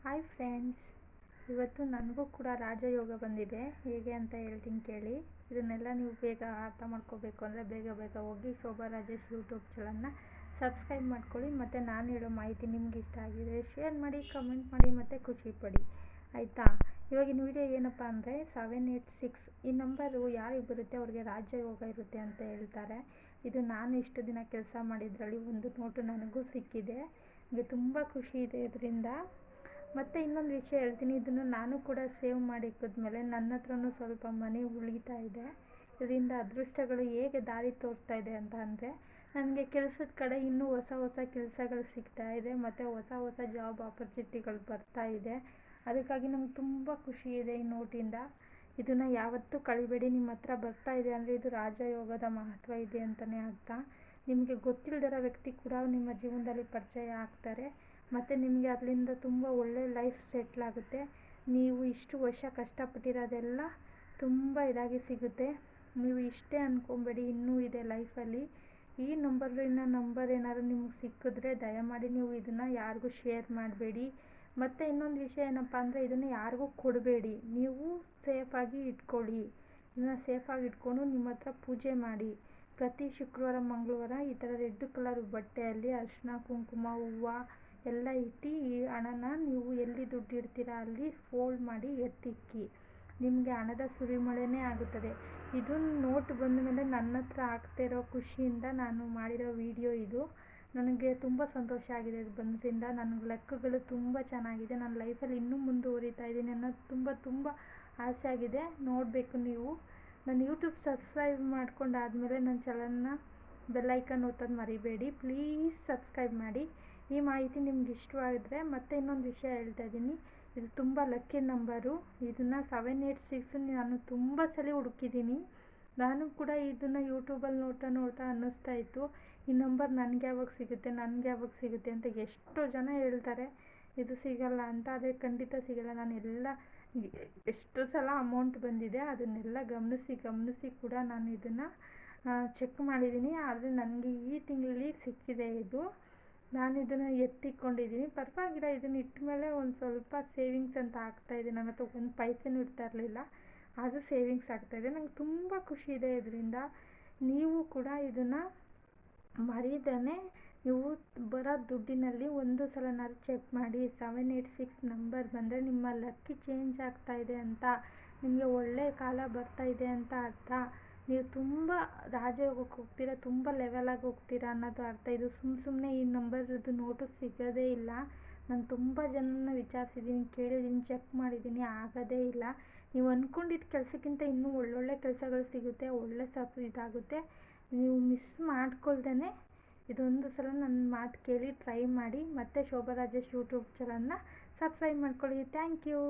Hi friends, ಇವತ್ತು ನನಗೂ ಕೂಡ ರಾಜಯೋಗ ಬಂದಿದೆ. ಹೇಗೆ ಅಂತ ಹೇಳ್ತೀನಿ ಕೇಳಿ. ಇದನ್ನೆಲ್ಲ ನೀವು ಬೇಗ ಅರ್ಥ ಮಾಡ್ಕೋಬೇಕು ಅಂದರೆ ಬೇಗ ಬೇಗ ಹೋಗಿ ಶೋಭಾ ರಾಜೇಶ್ ಯೂಟ್ಯೂಬ್ ಚಾನಲ್ನ ಸಬ್ಸ್ಕ್ರೈಬ್ ಮಾಡ್ಕೊಳ್ಳಿ. ಮತ್ತು ನಾನು ಹೇಳೋ ಮಾಹಿತಿ ನಿಮ್ಗೆ ಇಷ್ಟ ಆಗಿದರೆ ಶೇರ್ ಮಾಡಿ, ಕಮೆಂಟ್ ಮಾಡಿ ಮತ್ತು ಖುಷಿ ಪಡಿ, ಆಯಿತಾ? ಇವಾಗಿನ ವಿಡಿಯೋ ಏನಪ್ಪ ಅಂದರೆ 786 ಈ ನಂಬರು ಯಾರಿಗೆ ಬರುತ್ತೆ ಅವ್ರಿಗೆ ರಾಜಯೋಗ ಇರುತ್ತೆ ಅಂತ ಹೇಳ್ತಾರೆ. ಇದು ನಾನು ಇಷ್ಟು ದಿನ ಕೆಲಸ ಮಾಡಿದ್ರಲ್ಲಿ ಒಂದು ನೋಟು ನನಗೂ ಸಿಕ್ಕಿದೆ. ನನಗೆ ತುಂಬ ಖುಷಿ ಇದೆ ಇದರಿಂದ. ಮತ್ತು ಇನ್ನೊಂದು ವಿಷಯ ಹೇಳ್ತೀನಿ, ಇದನ್ನು ನಾನು ಕೂಡ ಸೇವ್ ಮಾಡಿ ಇಕ್ಕಿದ್ಮೇಲೆ ನನ್ನ ಹತ್ರನೂ ಸ್ವಲ್ಪ ಮನಿ ಉಳಿತಾ ಇದೆ. ಇದರಿಂದ ಅದೃಷ್ಟಗಳು ಹೇಗೆ ದಾರಿ ತೋರಿಸ್ತಾ ಇದೆ ಅಂತ ಅಂದರೆ, ನನಗೆ ಕೆಲಸದ ಕಡೆ ಇನ್ನೂ ಹೊಸ ಹೊಸ ಕೆಲಸಗಳು ಸಿಗ್ತಾ ಇದೆ ಮತ್ತು ಹೊಸ ಹೊಸ ಜಾಬ್ ಆಪರ್ಚುನಿಟಿಗಳು ಬರ್ತಾ ಇದೆ. ಅದಕ್ಕಾಗಿ ನಂಗೆ ತುಂಬ ಖುಷಿ ಇದೆ ಈ ನೋಟಿಂದ. ಇದನ್ನು ಯಾವತ್ತೂ ಕಳಿಬೇಡಿ. ನಿಮ್ಮ ಹತ್ರ ಬರ್ತಾ ಇದೆ ಅಂದರೆ ಇದು ರಾಜಯೋಗದ ಮಹತ್ವ ಇದೆ ಅಂತಲೇ ಅರ್ಥ. ನಿಮಗೆ ಗೊತ್ತಿಲ್ಲದಿರೋ ವ್ಯಕ್ತಿ ಕೂಡ ನಿಮ್ಮ ಜೀವನದಲ್ಲಿ ಪರಿಚಯ ಆಗ್ತಾರೆ ಮತ್ತು ನಿಮಗೆ ಅದರಿಂದ ತುಂಬ ಒಳ್ಳೆಯ ಲೈಫ್ ಸೆಟ್ಲ್ ಆಗುತ್ತೆ. ನೀವು ಇಷ್ಟು ವರ್ಷ ಕಷ್ಟಪಟ್ಟಿರೋದೆಲ್ಲ ತುಂಬ ಇದಾಗಿ ಸಿಗುತ್ತೆ. ನೀವು ಇಷ್ಟೇ ಅಂದ್ಕೊಬೇಡಿ, ಇನ್ನೂ ಇದೆ ಲೈಫಲ್ಲಿ. ಈ ನಂಬರ್ ಏನಾದ್ರು ನಿಮ್ಗೆ ಸಿಕ್ಕಿದ್ರೆ ದಯಮಾಡಿ ನೀವು ಇದನ್ನು ಯಾರಿಗೂ ಶೇರ್ ಮಾಡಬೇಡಿ. ಮತ್ತು ಇನ್ನೊಂದು ವಿಷಯ ಏನಪ್ಪ ಅಂದರೆ, ಇದನ್ನು ಯಾರಿಗೂ ಕೊಡಬೇಡಿ. ನೀವು ಸೇಫಾಗಿ ಇಟ್ಕೊಳ್ಳಿ. ಇದನ್ನು ಸೇಫಾಗಿ ಇಟ್ಕೊಂಡು ನಿಮ್ಮ ಹತ್ರ ಪೂಜೆ ಮಾಡಿ. ಪ್ರತಿ ಶುಕ್ರವಾರ ಮಂಗಳವಾರ ಈ ಥರ ರೆಡ್ ಕಲರ್ ಬಟ್ಟೆಯಲ್ಲಿ ಅರಿಶಿನ ಕುಂಕುಮ ಹೂವು ಎಲ್ಲ ಇಟ್ಟು ಈ ಹಣನ ನೀವು ಎಲ್ಲಿ ದುಡ್ಡು ಇಡ್ತೀರಾ ಅಲ್ಲಿ ಫೋಲ್ಡ್ ಮಾಡಿ ಎತ್ತಿಕ್ಕಿ. ನಿಮಗೆ ಹಣದ ಸುರಿಮಳೆನೇ ಆಗುತ್ತದೆ. ಇದು ನೋಟ್ ಬಂದ ಮೇಲೆ ನನ್ನ ಹತ್ರ ಆಗ್ತಿರೋ ಖುಷಿಯಿಂದ ನಾನು ಮಾಡಿರೋ ವಿಡಿಯೋ ಇದು. ನನಗೆ ತುಂಬ ಸಂತೋಷ ಆಗಿದೆ ಇದು ಬಂದ್ರಿಂದ. ನನಗೆ ಲೆಕ್ಕಗಳು ತುಂಬ ಚೆನ್ನಾಗಿದೆ. ನನ್ನ ಲೈಫಲ್ಲಿ ಇನ್ನೂ ಮುಂದುವರಿತಾ ಇದ್ದೀನಿ ಅನ್ನೋದು ತುಂಬ ಆಸೆ ಆಗಿದೆ. ನೋಡಬೇಕು ನೀವು. ನನ್ನ ಯೂಟ್ಯೂಬ್ ಸಬ್ಸ್ಕ್ರೈಬ್ ಮಾಡ್ಕೊಂಡಾದಮೇಲೆ ನನ್ನ ಚಾನಲ್ನ ಬೆಲ್ಲೈಕನ್ ಒತ್ತೋದು ಮರಿಬೇಡಿ. ಪ್ಲೀಸ್ ಸಬ್ಸ್ಕ್ರೈಬ್ ಮಾಡಿ. ಈ ಮಾಹಿತಿ ನಿಮ್ಗೆ ಇಷ್ಟವಾಗಿದ್ರೆ ಮತ್ತೆ ಇನ್ನೊಂದು ವಿಷಯ ಹೇಳ್ತಾ ಇದ್ದೀನಿ, ಇದು ತುಂಬ ಲಕ್ಕಿ ನಂಬರು. ಇದನ್ನು 786 ನಾನು ತುಂಬ ಸಲ ಹುಡುಕಿದ್ದೀನಿ. ನಾನು ಕೂಡ ಇದನ್ನು ಯೂಟ್ಯೂಬಲ್ಲಿ ನೋಡ್ತಾ ಅನ್ನಿಸ್ತಾ ಇತ್ತು, ಈ ನಂಬರ್ ನನಗೆ ಯಾವಾಗ ಸಿಗುತ್ತೆ ಅಂತ. ಎಷ್ಟೋ ಜನ ಹೇಳ್ತಾರೆ ಇದು ಸಿಗಲ್ಲ ಅಂತ. ಆದರೆ ಖಂಡಿತ ಸಿಗಲ್ಲ. ನಾನು ಎಷ್ಟು ಸಲ ಅಮೌಂಟ್ ಬಂದಿದೆ ಅದನ್ನೆಲ್ಲ ಗಮನಿಸಿ ಕೂಡ ನಾನು ಇದನ್ನು ಚೆಕ್ ಮಾಡಿದ್ದೀನಿ. ಆದರೆ ನನಗೆ ಈ ತಿಂಗಳಲ್ಲಿ ಸಿಕ್ಕಿದೆ ಇದು. ನಾನು ಇದನ್ನು ಎತ್ತಿಕೊಂಡಿದ್ದೀನಿ. ಪರವಾಗಿಲ್ಲ, ಇದನ್ನು ಇಟ್ಟ ಮೇಲೆ ಒಂದು ಸ್ವಲ್ಪ ಸೇವಿಂಗ್ಸ್ ಅಂತ ಆಗ್ತಾಯಿದೆ. ನನ್ನ ಹತ್ರ ಒಂದು ಪೈಸೆನೂ ಇರ್ತಾ ಇರಲಿಲ್ಲ, ಆದರೂ ಸೇವಿಂಗ್ಸ್ ಆಗ್ತಾಯಿದೆ. ನಂಗೆ ತುಂಬ ಖುಷಿ ಇದೆ ಇದರಿಂದ. ನೀವು ಕೂಡ ಇದನ್ನು ಮರೀದೇ ನೀವು ಬರೋ ದುಡ್ಡಿನಲ್ಲಿ ಒಂದು ಸಲನಾದ್ರು ಚೆಕ್ ಮಾಡಿ. 786 ನಂಬರ್ ಬಂದರೆ ನಿಮ್ಮ ಲಕ್ಕಿ ಚೇಂಜ್ ಆಗ್ತಾಯಿದೆ ಅಂತ, ನಿಮಗೆ ಒಳ್ಳೆಯ ಕಾಲ ಬರ್ತಾಯಿದೆ ಅಂತ ಅರ್ಥ. ನೀವು ತುಂಬ ರಾಜಯೋಗಕ್ಕೆ ಹೋಗ್ತೀರಾ, ತುಂಬ ಲೆವೆಲಾಗಿ ಹೋಗ್ತೀರಾ ಅನ್ನೋದು ಅರ್ಥ. ಇದು ಸುಮ್ಮನೆ ಈ ನಂಬರ್ದು ನೋಟು ಸಿಗೋದೇ ಇಲ್ಲ. ನಾನು ತುಂಬ ಜನನ ವಿಚಾರಿಸಿದ್ದೀನಿ, ಕೇಳಿದ್ದೀನಿ, ಚೆಕ್ ಮಾಡಿದ್ದೀನಿ, ಆಗೋದೇ ಇಲ್ಲ. ನೀವು ಅಂದ್ಕೊಂಡಿದ್ದ ಕೆಲಸಕ್ಕಿಂತ ಇನ್ನೂ ಒಳ್ಳೊಳ್ಳೆ ಕೆಲಸಗಳು ಸಿಗುತ್ತೆ, ಒಳ್ಳೆ ಇದಾಗುತ್ತೆ. ನೀವು ಮಿಸ್ ಮಾಡ್ಕೊಳ್ದೇ ಇದೊಂದು ಸಲ ನನ್ನ ಮಾತು ಕೇಳಿ ಟ್ರೈ ಮಾಡಿ. ಮತ್ತು ಶೋಭಾ ರಾಜೇಶ್ ಯೂಟ್ಯೂಬ್ ಚಾನಲ್ನ ಸಬ್ಸ್ಕ್ರೈಬ್ ಮಾಡ್ಕೊಳ್ಳಿ. Thank you.